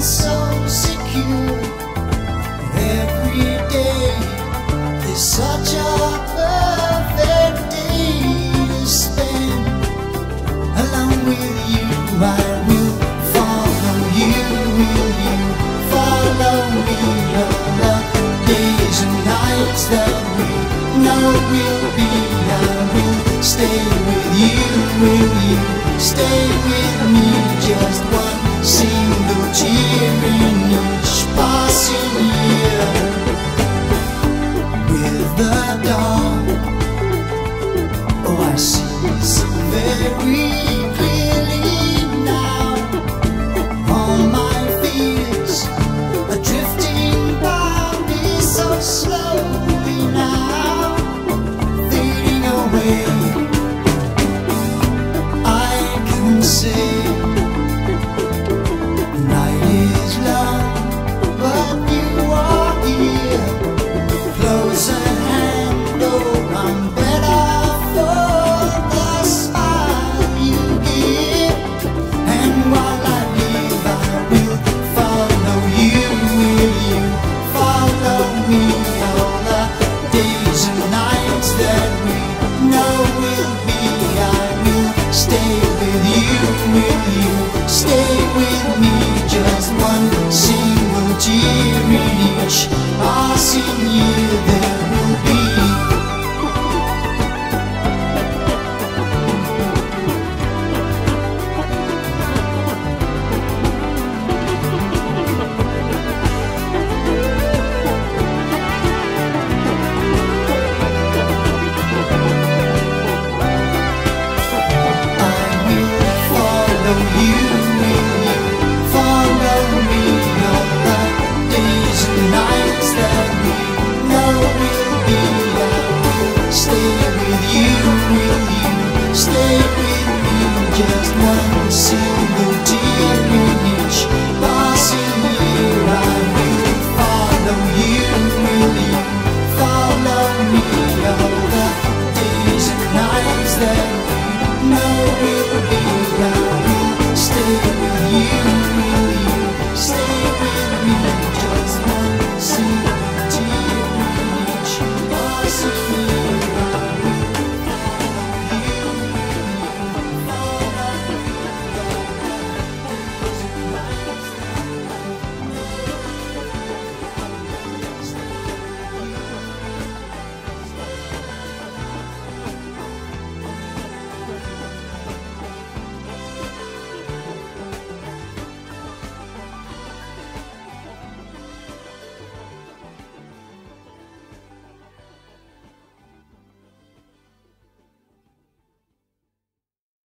so secure. Every day is such a perfect day to spend along with you. I will follow you. Will you follow me? All the days and nights that we know will be, I will stay with you. Will you stay with me? Just one single cheer in each passing year. With the dawn, oh, I see so very clearly now. All my fears are drifting by me so slowly now, fading away. I can say the night is long, but you are here, close at hand. Oh, I'm better for the smile you give. And while I live, I will follow you. Will you follow me? All the days and nights that we know will be, I will stay with you. Will you stay with me? Just one single tear in each passing year there will be. I will follow you. Will you follow me? All the days and nights that we know will be, I will stay with you. Will you stay with me? Just one single